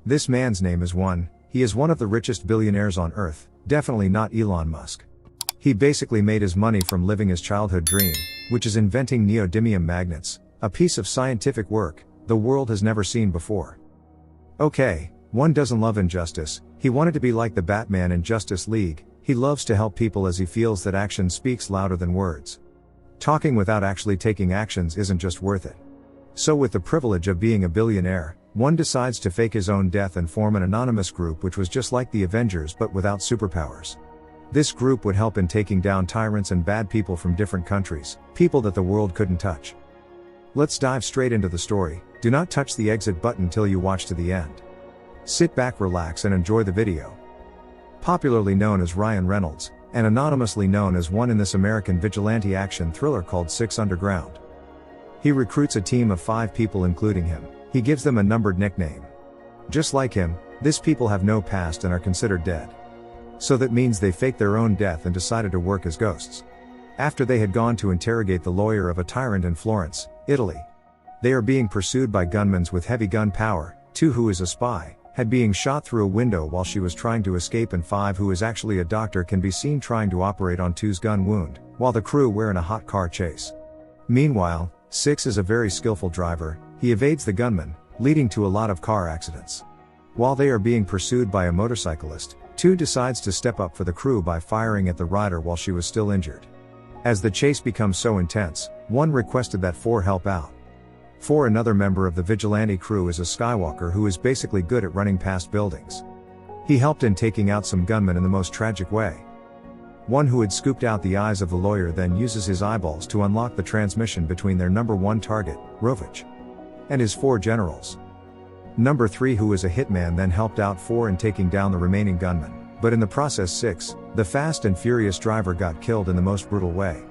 This man's name is One. He is one of the richest billionaires on earth, definitely not Elon Musk. He basically made his money from living his childhood dream, which is inventing neodymium magnets, a piece of scientific work the world has never seen before. Okay, One doesn't love injustice. He wanted to be like the Batman in Justice League. He loves to help people as he feels that action speaks louder than words. Talking without actually taking actions isn't just worth it. So with the privilege of being a billionaire, One decides to fake his own death and form an anonymous group which was just like the Avengers but without superpowers. This group would help in taking down tyrants and bad people from different countries, people that the world couldn't touch. Let's dive straight into the story. Do not touch the exit button till you watch to the end. Sit back, relax and enjoy the video. Popularly known as Ryan Reynolds, and anonymously known as One in this American vigilante action thriller called 6 Underground. He recruits a team of 5 people including him. He gives them a numbered nickname. Just like him, these people have no past and are considered dead. So that means they faked their own death and decided to work as ghosts. After they had gone to interrogate the lawyer of a tyrant in Florence, Italy. They are being pursued by gunmen with heavy gun power. 2 who is a spy, had being shot through a window while she was trying to escape, and 5 who is actually a doctor can be seen trying to operate on 2's gun wound, while the crew were in a hot car chase. Meanwhile, 6 is a very skillful driver. He evades the gunman, leading to a lot of car accidents. While they are being pursued by a motorcyclist, 2 decides to step up for the crew by firing at the rider while she was still injured. As the chase becomes so intense, One requested that 4 help out. 4, another member of the vigilante crew, is a Skywalker who is basically good at running past buildings. He helped in taking out some gunmen in the most tragic way. 1 who had scooped out the eyes of the lawyer then uses his eyeballs to unlock the transmission between their number 1 target, Rovich, and his 4 generals. Number 3 who is a hitman then helped out 4 in taking down the remaining gunmen, but in the process 6, the fast and furious driver, got killed in the most brutal way.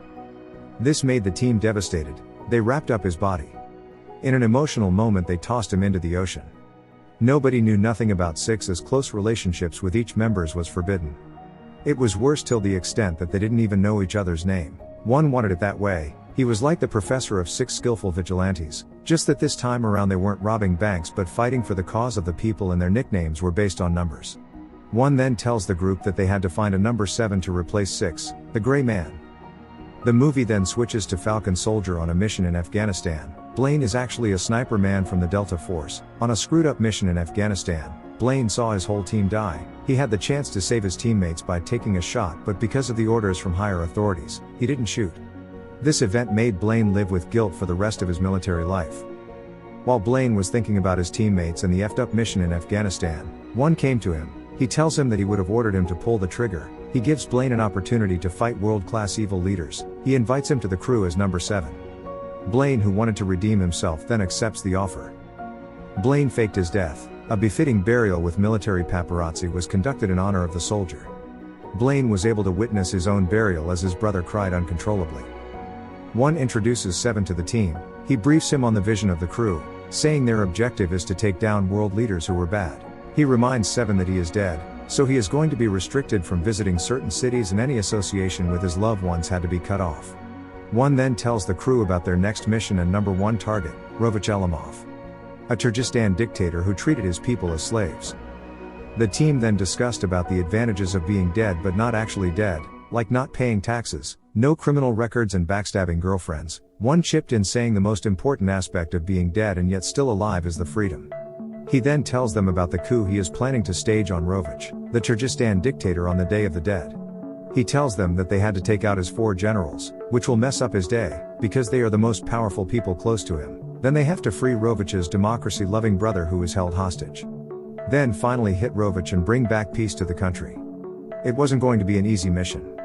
This made the team devastated. They wrapped up his body. In an emotional moment they tossed him into the ocean. Nobody knew nothing about 6 as close relationships with each members was forbidden. It was worse till the extent that they didn't even know each other's name. One wanted it that way. He was like the professor of 6 skillful vigilantes, just that this time around they weren't robbing banks but fighting for the cause of the people, and their nicknames were based on numbers. One then tells the group that they had to find a number 7 to replace 6, the Gray Man. The movie then switches to Falcon Soldier on a mission in Afghanistan. Blaine is actually a sniper man from the Delta Force. On a screwed up mission in Afghanistan, Blaine saw his whole team die. He had the chance to save his teammates by taking a shot, but because of the orders from higher authorities, he didn't shoot. This event made Blaine live with guilt for the rest of his military life. While Blaine was thinking about his teammates and the effed up mission in Afghanistan, One came to him. He tells him that he would have ordered him to pull the trigger. He gives Blaine an opportunity to fight world-class evil leaders. He invites him to the crew as number 7. Blaine, who wanted to redeem himself, then accepts the offer. Blaine faked his death. A befitting burial with military paparazzi was conducted in honor of the soldier. Blaine was able to witness his own burial as his brother cried uncontrollably. One introduces 7 to the team. He briefs him on the vision of the crew, saying their objective is to take down world leaders who were bad. He reminds 7 that he is dead, so he is going to be restricted from visiting certain cities, and any association with his loved ones had to be cut off. One then tells the crew about their next mission and number 1 target, Rovich Alamov, a Kyrgyzstan dictator who treated his people as slaves. The team then discussed about the advantages of being dead but not actually dead, like not paying taxes, no criminal records and backstabbing girlfriends. One chipped in saying the most important aspect of being dead and yet still alive is the freedom. He then tells them about the coup he is planning to stage on Rovich, the Kyrgyzstan dictator, on the Day of the Dead. He tells them that they had to take out his 4 generals, which will mess up his day, because they are the most powerful people close to him. Then they have to free Rovich's democracy-loving brother who is held hostage. Then finally hit Rovich and bring back peace to the country. It wasn't going to be an easy mission.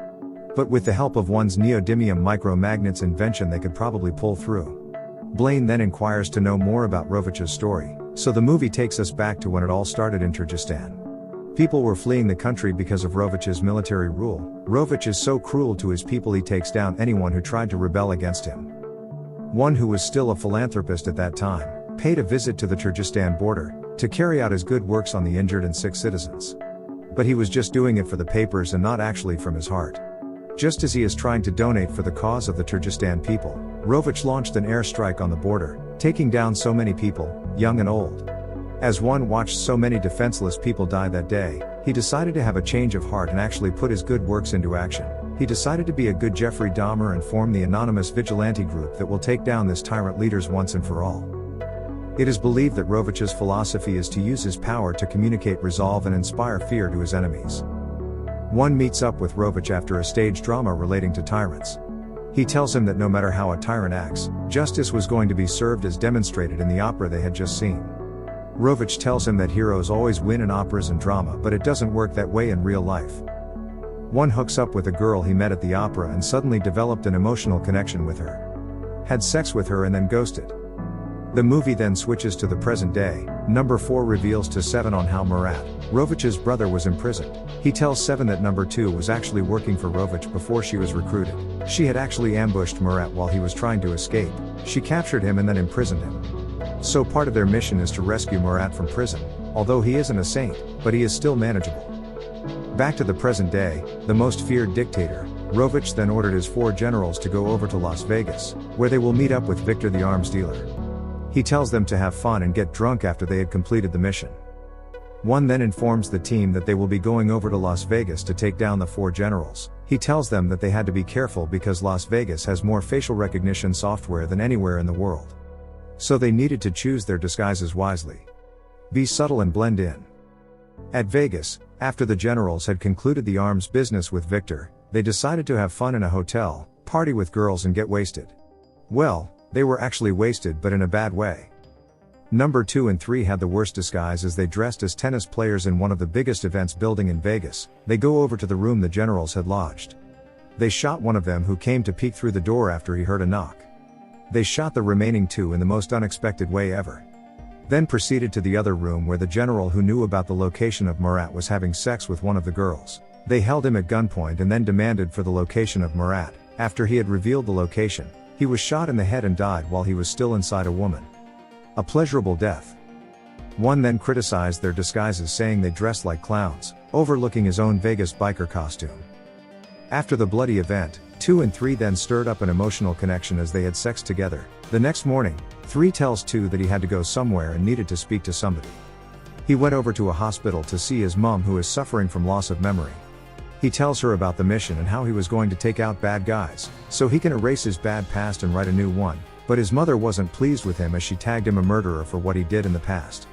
But with the help of One's neodymium micromagnets invention they could probably pull through. Blaine then inquires to know more about Rovich's story, so the movie takes us back to when it all started in Kyrgyzstan. People were fleeing the country because of Rovich's military rule. Rovich is so cruel to his people he takes down anyone who tried to rebel against him. One, who was still a philanthropist at that time, paid a visit to the Kyrgyzstan border, to carry out his good works on the injured and sick citizens. But he was just doing it for the papers and not actually from his heart. Just as he is trying to donate for the cause of the Kyrgyzstan people, Rovich launched an airstrike on the border, taking down so many people, young and old. As one watched so many defenseless people die that day, he decided to have a change of heart and actually put his good works into action. He decided to be a good Jeffrey Dahmer and form the anonymous vigilante group that will take down this tyrant leaders once and for all. It is believed that Rovich's philosophy is to use his power to communicate resolve and inspire fear to his enemies. One meets up with Rovich after a stage drama relating to tyrants. He tells him that no matter how a tyrant acts, justice was going to be served as demonstrated in the opera they had just seen. Rovich tells him that heroes always win in operas and drama, but it doesn't work that way in real life. One hooks up with a girl he met at the opera and suddenly developed an emotional connection with her. Had sex with her and then ghosted. The movie then switches to the present day. Number 4 reveals to 7 on how Murat, Rovich's brother, was imprisoned. He tells 7 that number 2 was actually working for Rovich before she was recruited. She had actually ambushed Murat while he was trying to escape. She captured him and then imprisoned him. So part of their mission is to rescue Murat from prison, although he isn't a saint, but he is still manageable. Back to the present day, the most feared dictator, Rovich then ordered his 4 generals to go over to Las Vegas, where they will meet up with Victor the arms dealer. He tells them to have fun and get drunk after they had completed the mission. One then informs the team that they will be going over to Las Vegas to take down the 4 generals. He tells them that they had to be careful because Las Vegas has more facial recognition software than anywhere in the world. So they needed to choose their disguises wisely. Be subtle and blend in. At Vegas, after the generals had concluded the arms business with Victor, they decided to have fun in a hotel, party with girls and get wasted. Well, they were actually wasted, but in a bad way. Number 2 and 3 had the worst disguise as they dressed as tennis players in one of the biggest events building in Vegas. They go over to the room the generals had lodged. They shot one of them who came to peek through the door after he heard a knock. They shot the remaining 2 in the most unexpected way ever. Then proceeded to the other room where the general who knew about the location of Murat was having sex with one of the girls. They held him at gunpoint and then demanded for the location of Murat. After he had revealed the location, he was shot in the head and died while he was still inside a woman. A pleasurable death. One then criticized their disguises, saying they dressed like clowns, overlooking his own Vegas biker costume. After the bloody event, 2 and 3 then stirred up an emotional connection as they had sex together. The next morning, 3 tells 2 that he had to go somewhere and needed to speak to somebody. He went over to a hospital to see his mom, who is suffering from loss of memory. He tells her about the mission and how he was going to take out bad guys, so he can erase his bad past and write a new one, but his mother wasn't pleased with him as she tagged him a murderer for what he did in the past.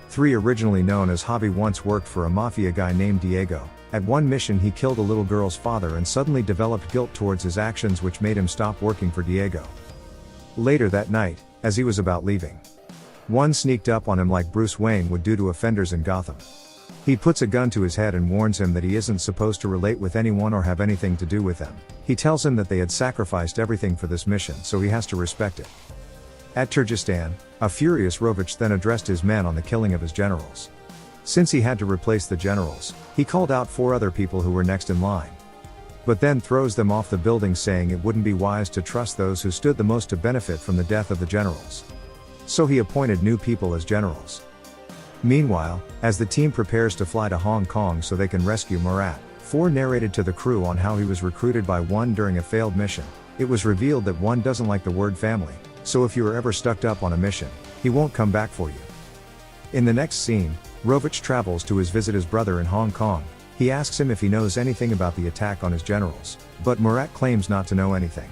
3, originally known as Javi, once worked for a mafia guy named Diego. At one mission he killed a little girl's father and suddenly developed guilt towards his actions, which made him stop working for Diego. Later that night, as he was about leaving, one sneaked up on him like Bruce Wayne would do to offenders in Gotham. He puts a gun to his head and warns him that he isn't supposed to relate with anyone or have anything to do with them. He tells him that they had sacrificed everything for this mission, so he has to respect it. At Turkestan, a furious Rovich then addressed his men on the killing of his generals. Since he had to replace the generals, he called out 4 other people who were next in line. But then throws them off the building, saying it wouldn't be wise to trust those who stood the most to benefit from the death of the generals. So he appointed new people as generals. Meanwhile, as the team prepares to fly to Hong Kong so they can rescue Murat, 4 narrated to the crew on how he was recruited by 1 during a failed mission. It was revealed that 1 doesn't like the word family, so if you are ever stuck up on a mission, he won't come back for you. In the next scene, Rovich travels to visit his brother in Hong Kong. He asks him if he knows anything about the attack on his generals, but Murat claims not to know anything.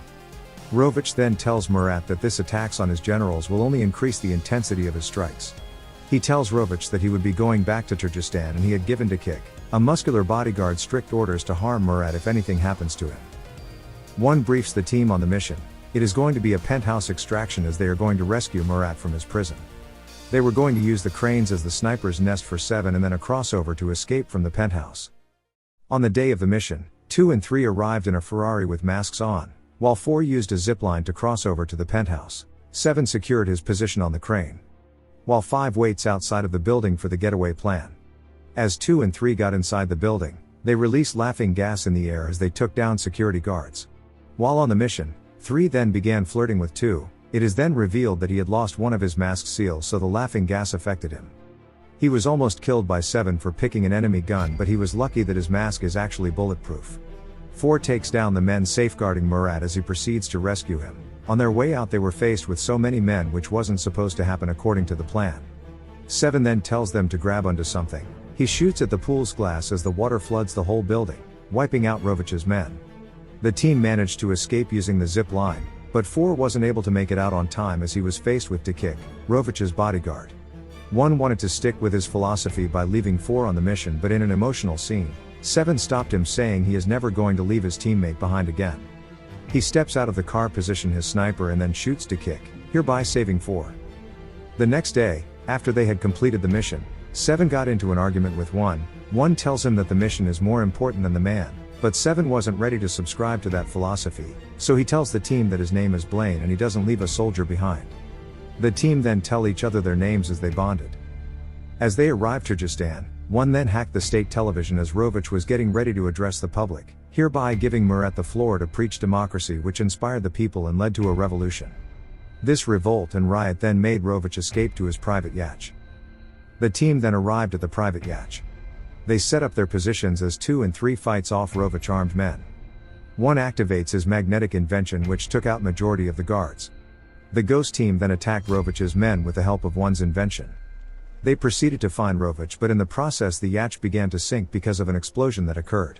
Rovich then tells Murat that this attacks on his generals will only increase the intensity of his strikes. He tells Rovich that he would be going back to Turkestan and he had given to Kik, a muscular bodyguard, strict orders to harm Murat if anything happens to him. One briefs the team on the mission. It is going to be a penthouse extraction as they are going to rescue Murat from his prison. They were going to use the cranes as the sniper's nest for 7 and then a crossover to escape from the penthouse. On the day of the mission, 2 and 3 arrived in a Ferrari with masks on, while 4 used a zipline to cross over to the penthouse. 7 secured his position on the crane, while 5 waits outside of the building for the getaway plan. As 2 and 3 got inside the building, they released laughing gas in the air as they took down security guards. While on the mission, 3 then began flirting with 2. It is then revealed that he had lost one of his mask seals, so the laughing gas affected him. He was almost killed by 7 for picking an enemy gun, but he was lucky that his mask is actually bulletproof. 4 takes down the men safeguarding Murat as he proceeds to rescue him. On their way out they were faced with so many men, which wasn't supposed to happen according to the plan. 7 then tells them to grab onto something. He shoots at the pool's glass as the water floods the whole building, wiping out Rovich's men. The team managed to escape using the zip line, but 4 wasn't able to make it out on time as he was faced with Dikic, Rovich's bodyguard. 1 wanted to stick with his philosophy by leaving 4 on the mission, but in an emotional scene, 7 stopped him, saying he is never going to leave his teammate behind again. He steps out of the car, position his sniper, and then shoots Dikic, hereby saving 4. The next day, after they had completed the mission, 7 got into an argument with 1. 1 tells him that the mission is more important than the man, but 7 wasn't ready to subscribe to that philosophy, so he tells the team that his name is Blaine and he doesn't leave a soldier behind. The team then tell each other their names as they bonded. As they arrive to Kyrgyzstan, 1 then hacked the state television as Rovich was getting ready to address the public, hereby giving Murat the floor to preach democracy, which inspired the people and led to a revolution. This revolt and riot then made Rovich escape to his private yacht. The team then arrived at the private yacht. They set up their positions as 2 and 3 fights off Rovich armed men. 1 activates his magnetic invention, which took out majority of the guards. The ghost team then attacked Rovich's men with the help of 1's invention. They proceeded to find Rovich, but in the process the yacht began to sink because of an explosion that occurred.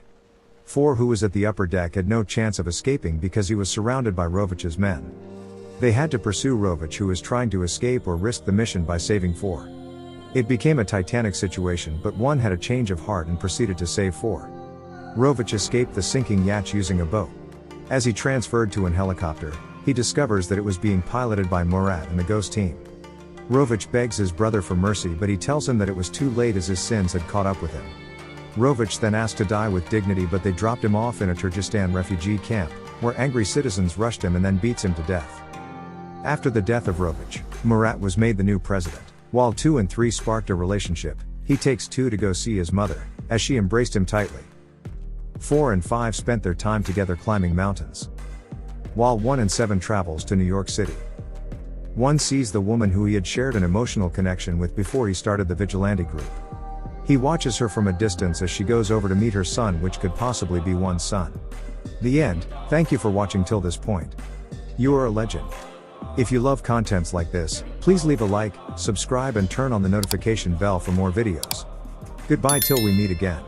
4, who was at the upper deck, had no chance of escaping because he was surrounded by Rovich's men. They had to pursue Rovich, who was trying to escape or risk the mission by saving 4. It became a titanic situation, but 1 had a change of heart and proceeded to save 4. Rovich escaped the sinking yacht using a boat. As he transferred to an helicopter, he discovers that it was being piloted by Murat and the ghost team. Rovich begs his brother for mercy, but he tells him that it was too late as his sins had caught up with him. Rovich then asked to die with dignity, but they dropped him off in a Kyrgyzstan refugee camp, where angry citizens rushed him and then beats him to death. After the death of Rovich, Murat was made the new president. While 2 and 3 sparked a relationship, he takes 2 to go see his mother, as she embraced him tightly. 4 and 5 spent their time together climbing mountains. While 1 and 7 travels to New York City. 1 sees the woman who he had shared an emotional connection with before he started the vigilante group. He watches her from a distance as she goes over to meet her son, which could possibly be 1's son. The end. Thank you for watching till this point. You are a legend. If you love contents like this, please leave a like, subscribe and turn on the notification bell for more videos. Goodbye till we meet again.